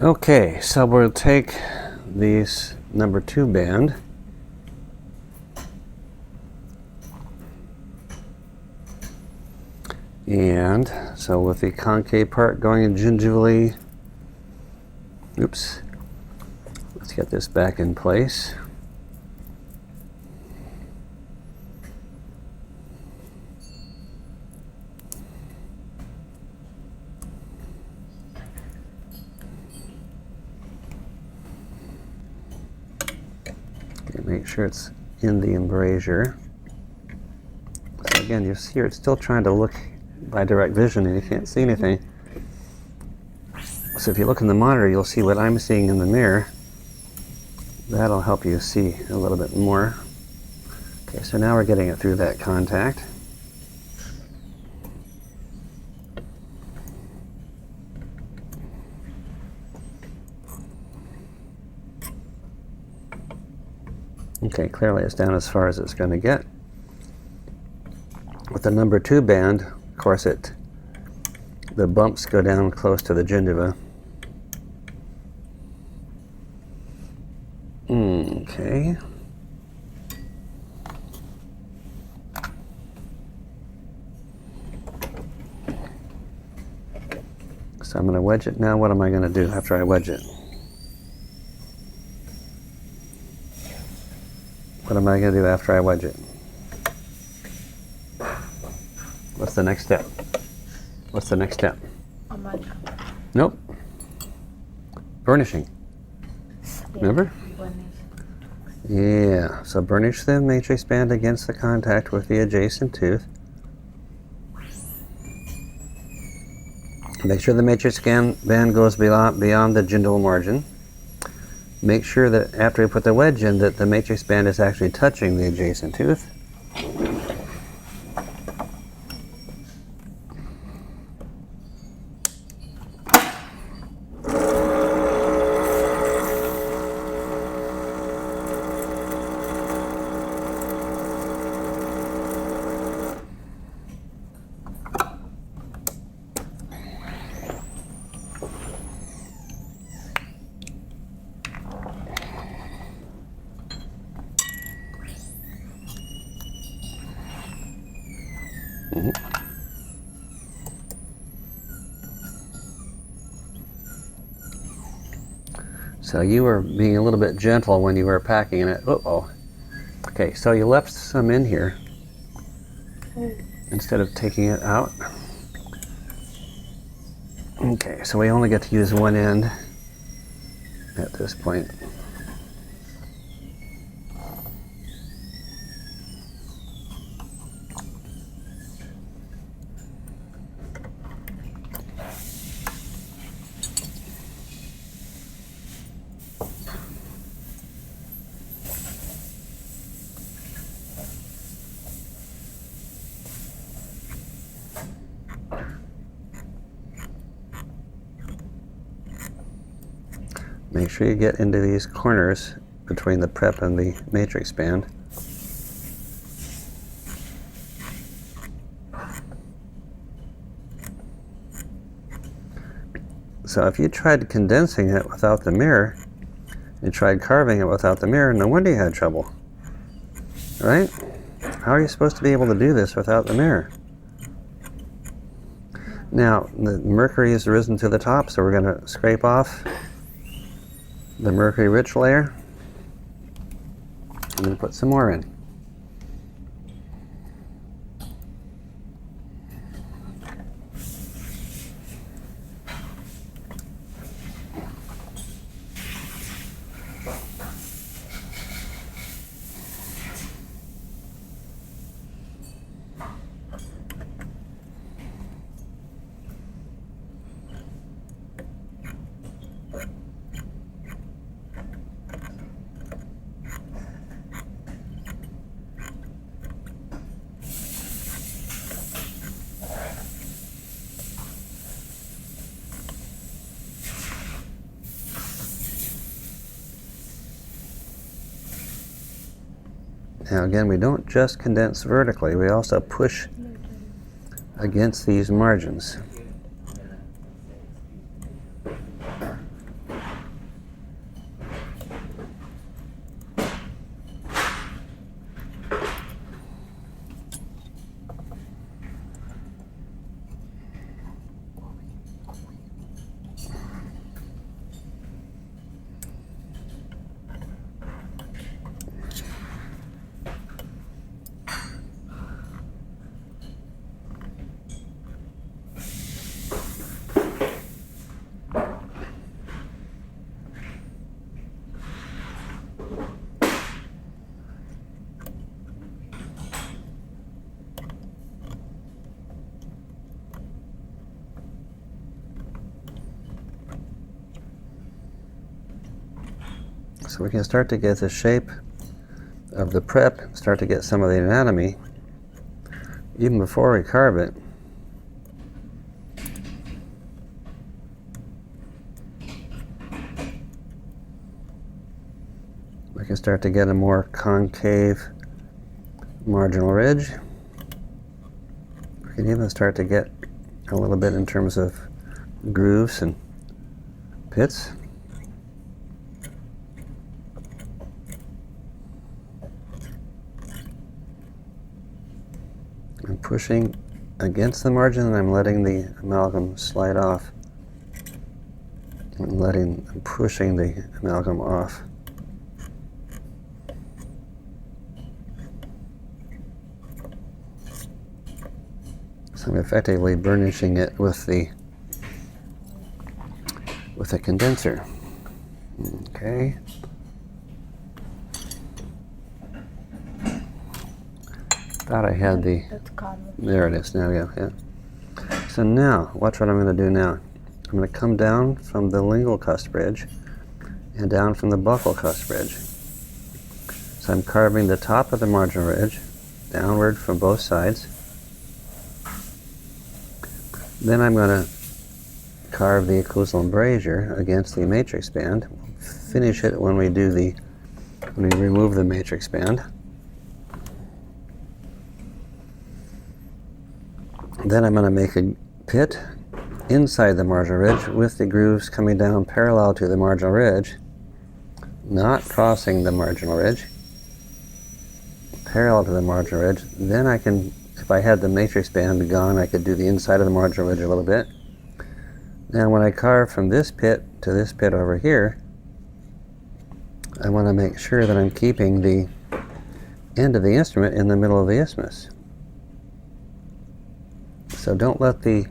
Okay, so we'll take these number 2 band and so with the concave part going in gingivally, oops, let's get this back in place. Make sure it's in the embrasure. So again, you see here it's still trying to look by direct vision and you can't see anything. So if you look in the monitor, you'll see what I'm seeing in the mirror. That'll help you see a little bit more. Okay, so now we're getting it through that contact. Okay, clearly it's down as far as it's going to get. With the number 2 band, of course, the bumps go down close to the gingiva. Okay. So I'm going to wedge it now. What am I going to do after I wedge it? What am I going to do after I wedge it? What's the next step? What's the next step? Amalgam. Nope. Burnishing. Remember? Yeah, so burnish the matrix band against the contact with the adjacent tooth. Make sure the matrix band goes beyond the gingival margin. Make sure that after you put the wedge in that the matrix band is actually touching the adjacent tooth. So you were being a little bit gentle when you were packing it. Uh-oh. Okay, so you left some in here instead of taking it out. Okay, so we only get to use one end at this point. Make sure you get into these corners between the prep and the matrix band. So if you tried condensing it without the mirror, you tried carving it without the mirror, no wonder you had trouble, right? How are you supposed to be able to do this without the mirror? Now, the mercury has risen to the top, so we're going to scrape off the mercury rich layer and then put some more in. Now again, we don't just condense vertically, we also push against these margins. So we can start to get the shape of the prep, start to get some of the anatomy, even before we carve it. We can start to get a more concave marginal ridge. We can even start to get a little bit in terms of grooves and pits. I'm pushing against the margin and I'm letting the amalgam slide off. I'm pushing the amalgam off. So I'm effectively burnishing it with the condenser. Okay. Thought I had the. There it is. Now, yeah. So now, watch what I'm going to do now. I'm going to come down from the lingual cusp ridge and down from the buccal cusp ridge. So I'm carving the top of the marginal ridge downward from both sides. Then I'm going to carve the occlusal embrasure against the matrix band. Finish it when we remove the matrix band. Then I'm going to make a pit inside the marginal ridge with the grooves coming down parallel to the marginal ridge, not crossing the marginal ridge, parallel to the marginal ridge. Then I can, if I had the matrix band gone, I could do the inside of the marginal ridge a little bit. Now when I carve from this pit to this pit over here, I want to make sure that I'm keeping the end of the instrument in the middle of the isthmus. So don't let the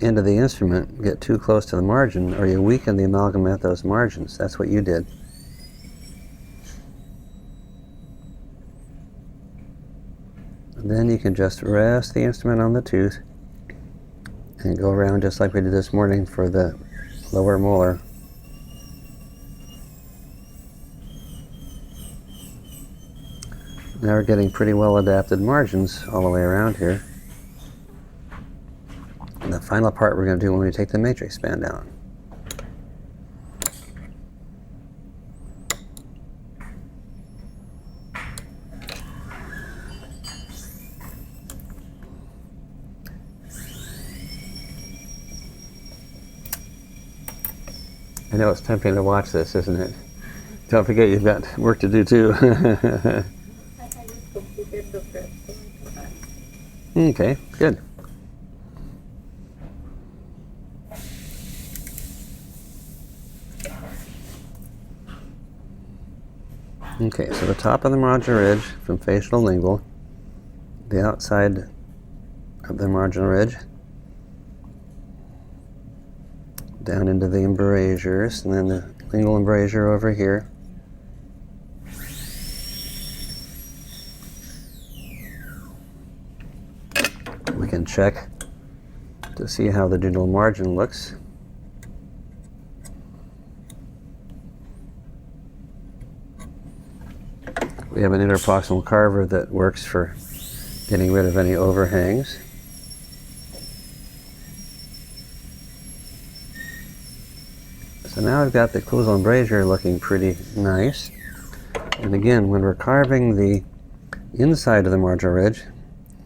end of the instrument get too close to the margin or you weaken the amalgam at those margins. That's what you did. And then you can just rest the instrument on the tooth and go around just like we did this morning for the lower molar. Now we're getting pretty well adapted margins all the way around here. And the final part we're going to do when we take the matrix band down. I know it's tempting to watch this, isn't it? Don't forget you've got work to do too. Okay, good. Okay, so the top of the marginal ridge from facial to lingual, the outside of the marginal ridge, down into the embrasures, and then the lingual embrasure over here. We can check to see how the dental margin looks. We have an interproximal carver that works for getting rid of any overhangs. So now I've got the occlusal embrasure looking pretty nice. And again, when we're carving the inside of the marginal ridge,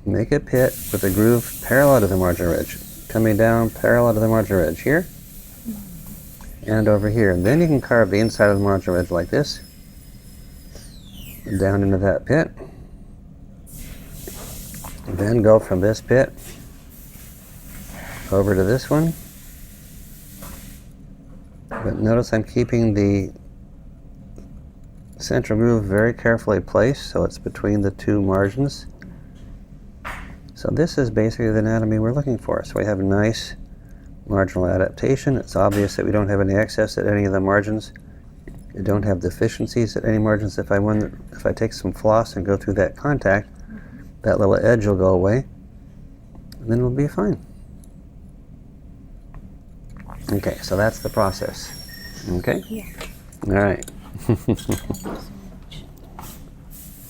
make a pit with a groove parallel to the marginal ridge, coming down parallel to the marginal ridge here and over here. And then you can carve the inside of the marginal ridge like this, down into that pit. And then go from this pit over to this one. But notice I'm keeping the central groove very carefully placed so it's between the two margins. So this is basically the anatomy we're looking for. So we have a nice marginal adaptation. It's obvious that we don't have any excess at any of the margins. We don't have deficiencies at any margins. If I take some floss and go through that contact, that little edge will go away, and then we'll be fine. Okay, so that's the process. Okay? Yeah. All right.